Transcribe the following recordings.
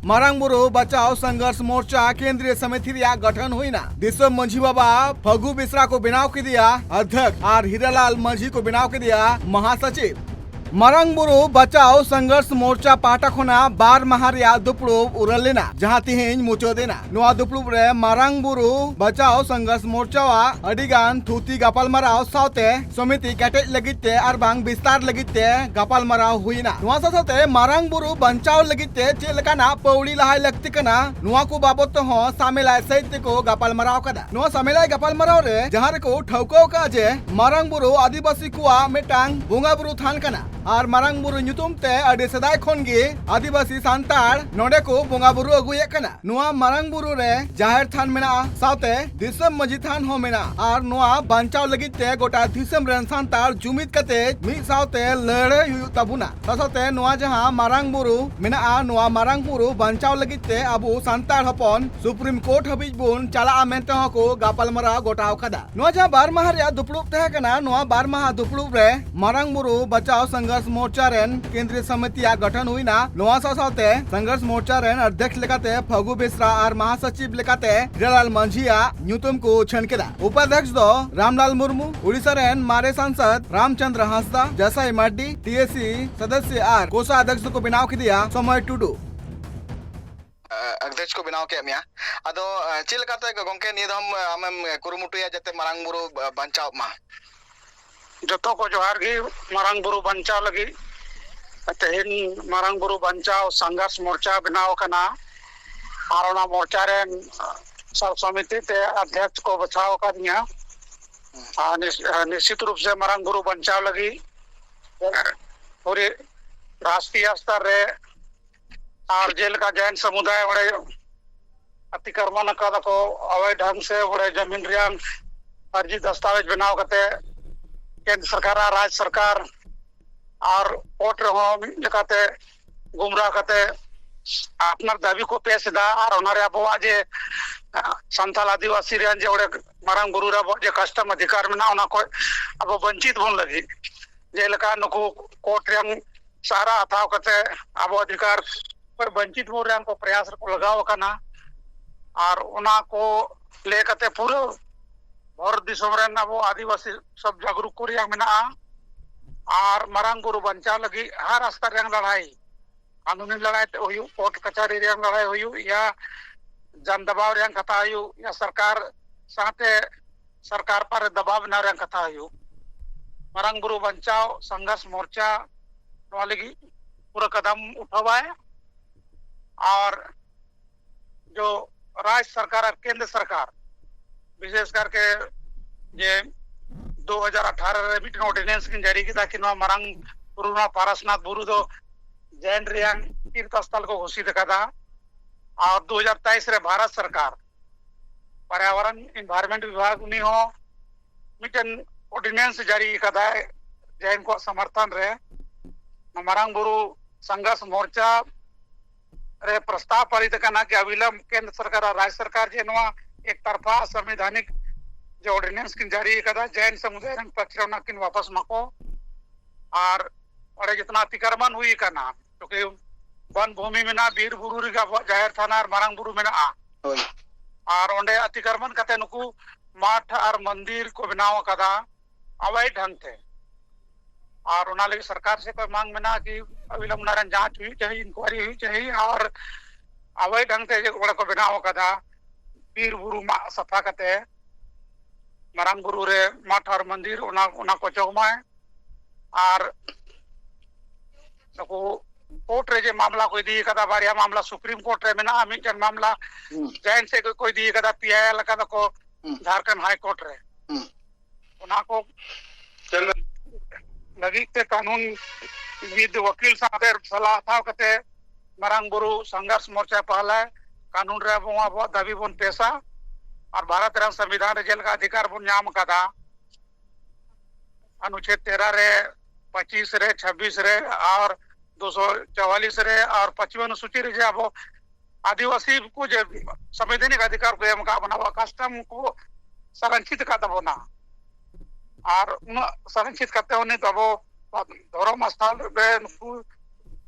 मारांग बुरु बचाओ संघर्ष मोर्चा केंद्रीय समिति गठन हुईना दिसम मंझी बाबा फगु बिस्रा को बनाव के दिया अध्यक्ष और हीरालाल मंझी को बनाव के दिया महासचिव। मारांग बुरु बचाओ संघर्ष मोर्चा पाटा खोना बार माहारिया दुपड़ुब उरलेना जहां तिहिन मुचोदेना नोआ दुपड़ुब रे मारांग बुरु बचाओ संघर्ष मोर्चावा अडिगान थुती गापाल मराव सावते समिति केटेज लगिते आर बांग विस्तार लगिते गापाल मराव हुईना नोआ साथे मारांग बुरु बंचाव लगिते चेलकाना पौड़ी लहाय लगती कना नोआ को बाबत हो सामेलाय सहित को गापाल मराव कदा नोआ सामेलाय गापाल मराव रे जहां रे को ठौको का जे मारांग बुरु आदिवासी कुआ मेटांग बुंगा बुरु थान कना और मारांग बुरु नुतुम ते अडी सदाय खोन गे आदिवासी सांतार नोडे को बोंगा बुरु अगुये कना नोआ मारांग बुरु रे जाहिर थान मेना सावते दिसम मजी थान हो मेना और नोआ बांचाव लगिते गोटा दिसम रेन सांतार जुमित कते मी सावते लड़े हुयु तबुना साथे नोआ जहां मारांग बुरु मेना नोआ मारांग बुरु बांचाव लगिते अबु सांतार हपन सुप्रीम कोर्ट हबिज बुन चला मेंते को गापाल मरा गोटाव कदा नोआ जहां बार माहारिया दुपड़ुब तहे कना नोआ बार माहा दुपड़ुब रे मारांग बुरु बचाओ संघर्ष मोर्चा रेन केंद्रीय समिति गठन हुई ना नोआ साथे संघर्ष मोर्चा रेन अध्यक्ष लेकाते फगु बेसरा और महासचिव लेकाते हीरालाल मंझिया न्यूतम को छनकेदा उपाध्यक्ष दो रामलाल मुर्मू उड़ीसा रेन मारे सांसद रामचंद्र हांसदा जसाई माड्डी टीएसी सदस्य और कोषा अध्यक्ष को बनाव के दिया समय टुडू अध्यक्ष को बनाव के मिया अदो चिलकाते गोंके निदम आमेम कुरुमुटुया जते मारांग बुरु बंचाव मा जो को जोहार गी मारांग बुरु बंचाव लगी तेहन मारांग बुरु बंचाव संघर्ष मोर्चा बनाव कना और ना मोर्चा रे सब समिति ते अध्यक्ष को बचाव कर दिया निश्चित रूप से मारांग बुरु बंचाव लगी पूरे राष्ट्रीय स्तर रे और जेल का जैन समुदाय बड़े अतिक्रमण कर को अवैध ढंग से बड़े जमीन रियांग फर्जी दस्तावेज बनाव करते केंद्र सरकार राज्य सरकार और कोर्ट लेकाते गुमराह करते अपना दाबी को पेश दा और ओनारे अब जे संथाल आदिवासी रेन जे ओडे मारांग बुरु रे जे कस्टम अधिकार में ना ओना को अब वंचित होन लगी जे लेका नुको कोर्ट रेन सारा हथाव करते अब अधिकार पर वंचित हो रेन को प्रयास को लगाव कना और ओना को लेकते पूरे और दिसम रेन अब आदिवासी सब जागरूक कोरिया मेना और मारांग बुरु बंचाव लगी हर स्तर रेन लड़ाई कानूनी लड़ाई हुई कोर्ट कचहरी रेन लड़ाई हुई या जन दबाव रेन कथा हुई या सरकार साथे सरकार पर दबाव न रेन कथा हुई मारांग बुरु बंचाव संघर्ष मोर्चा लगी पूरा कदम उठावा है और जो राज्य सरकार और केंद्र सरकार विशेष करके ये 2018 मीटिंग ऑर्डिनेंस की जारी की ताकि मारांग बुरु पारसनाथ बुरु दो जैन रियांग तीर्थ स्थल को घोषित करा और 2023 रे भारत सरकार पर्यावरण इन्वायरमेंट विभाग उन्हीं हो मीटिंग ऑर्डिनेंस जारी करा जैन को समर्थन रे मारांग बुरु संघर्ष मोर्चा रे प्रस्ताव पारित करना कि अविलंब केंद्र सरकार और राज्य सरकार जे एक तरफा संवैधानिक जो ऑर्डिनेंस की जारी कदा जैन समुदाय पक्ष किन वापस मको और जितना अतिक्रमण हुई का नाम क्योंकि वन भूमि में ना बीर बुरु का जाहिर थाना और मारांग बुरु में ना और ओंडे अतिक्रमण कते नुकु मठ और मंदिर को बनाव कदा अवैध ढंग थे और उना लगी सरकार से कोई मांग में ना कि अविलंब नारायण जांच हुई चाहिए इंक्वायरी हुई चाहिए और अवैध ढंग से को बनाव कदा बीर बुरु सफा कते मारांग बुरु रे मठ और मंदिर उना को चौमाए और कोर्ट रे जे मामला कोई दी कदा बारिया मामला सुप्रीम कोर्ट रे मेना मिटन मामला जैन से कोई दी कदा पीआईएल कदा को झारखंड हाई कोर्ट रे उना को लगी ते कानून विद वकील साथे सलाह था कते मारांग बुरु संघर्ष मोर्चा पहला कानून रे बहुत दाबी बन पेशा और भारत रे संविधान रे जेल का अधिकार बन नाम कदा अनुच्छेद 13 रे 25 रे 26 रे और 244 रे और 55 अनुसूची रे अब आदिवासी को जो संवैधानिक अधिकार को एम का बनावा कस्टम को संरक्षित करता होना और संरक्षित करते होने तो वो धर्म स्थल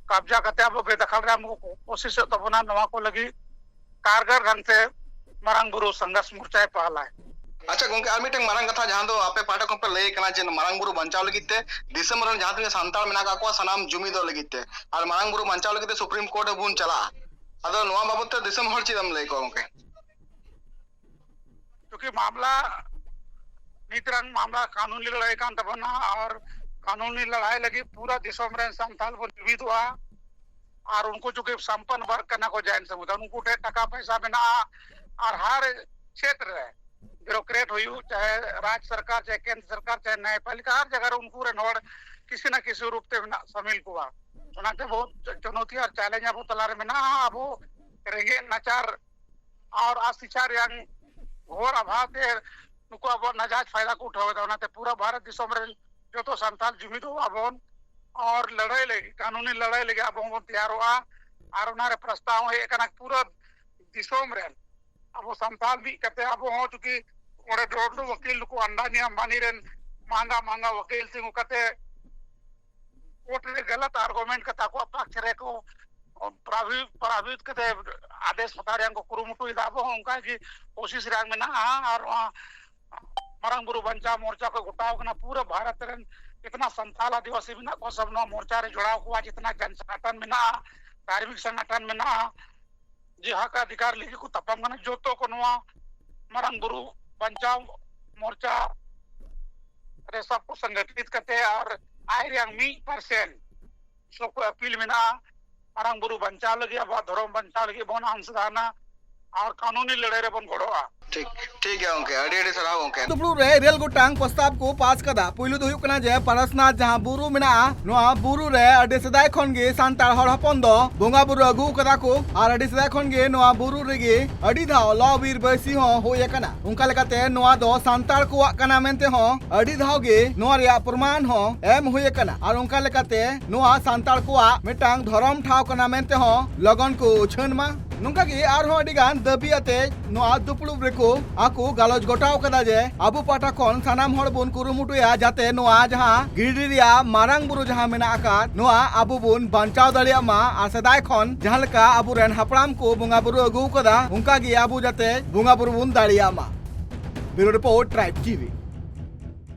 कब्जा करते अब बेदखल रे हमको कोशिश तबना नवा को लगी कारगर ढंग से मारांग बुरु संघर्ष मोर्चा पहला है। अच्छा गोंके आर मिटंग मारंग कथा जहां दो आपे पाठक पे लई कना जे मारंग बुरु बंचाव लगित ते दिसंबर जहां तक संताल मेना का सनाम जुमी दो लगित ते और मारंग बुरु बंचाव लगित सुप्रीम कोर्ट बुन चला अदो नवा बाबत ते दिसम हर चीज हम लई को गोंके क्योंकि मामला नीतरंग मामला कानूनी लड़ाई का तबना और कानूनी लड़ाई लगी पूरा देशों में संताल को जीवित हुआ और उनको जो कि संपन्न वर्ग करना को जैन समुदाय उनको टका पैसा बिना और हर क्षेत्र है ब्यूरोक्रेट हुई चाहे राज्य सरकार चाहे केंद्र सरकार चाहे न्यायपालिका हर जगह उनको रेनोड किसी न किसी रूप से शामिल हुआ सुनाते बहुत चुनौती और चैलेंज अब तलारे में ना अब रेंगे नचार और अशिचार यंग घोर अभाव थे उनको अब नजायज फायदा को उठावे तो पूरा भारत देश में जो तो संताल जुमित हुआ अब और लड़ाई लगी कानूनी लड़ाई लगी अब हम तैयार हुआ और उन्हारे प्रस्ताव है एक पूरा दिशों में अब वो संताल भी कहते अब हो चुकी वकील को अंदानी अंबानी रे महंगा महंगा वकील सिंह कहते कोर्ट ने गलत आर्गुमेंट का ताको पक्ष रे को प्रावित कहते आदेश बता रहे को कुरुमुटु इदाबो उनका की कोशिश रंग में ना और वहाँ मरंग बुरु बंचा मोर्चा को घुटाव करना पूरा भारत रे इतना संताल आदिवासी बिना को सब नो मोर्चा रे जुड़ाव हुआ जितना जन संगठन में ना धार्मिक संगठन में ना जी हक अधिकार लिखी को तपम करना जो तो को नुआ मरंग बुरु बंचाव मोर्चा रे सबको संगठित करते और आयरियांग 1% सबको अपील में ना मरंग बुरु बंचाव लगी अब धर्म बंचाव लगी बोना अंशदाना और कानूनी लड़ाई रे बन घोड़ोआ ठीक ठीक है ओके अड़ी अड़ी सलाह ओके दुपड़ू रे रेल गोटांग प्रस्ताव को पास कदा पुइलु दो हुकना जे परसनाथ जहां बुरु मेना नोआ बुरु रे अडे सदाय खन गे सांताल हर हपन दो बोंगा बुरु अगु कदा को और अडे सदाय खन गे नोआ बुरु रे गे अडी धाव लॉबीर बैसी हो होय कना उनका लेकाते नोआ दो सांताल को कना मेनते हो अडी धाव गे नोआ रे प्रमाण हो एम होय कना और उनका लेकाते नोआ सांताल को मिटांग धरम ठाव कना मेनते हो लगन को छनमा नुंका की आर हो अडिगान दबी अते नोआ दुपड़ू रेको आकु गालोज गोटाव कदा जे आबु पाटा खन सानाम हर बुन कुरुमुटुया जाते नोआ जहां गिरिरिया मारांग बुरु जहां मेना आका नोआ आबु बुन बांचाव दाड़िया मा आ सदाय खन जहां लका आबु रेन हापड़ाम को बोंगा बुरु अगु कदा उनका गी आबु जाते बोंगा बुरु बुन दाड़िया मा ब्यूरो रिपोर्ट ट्राइब टीवी।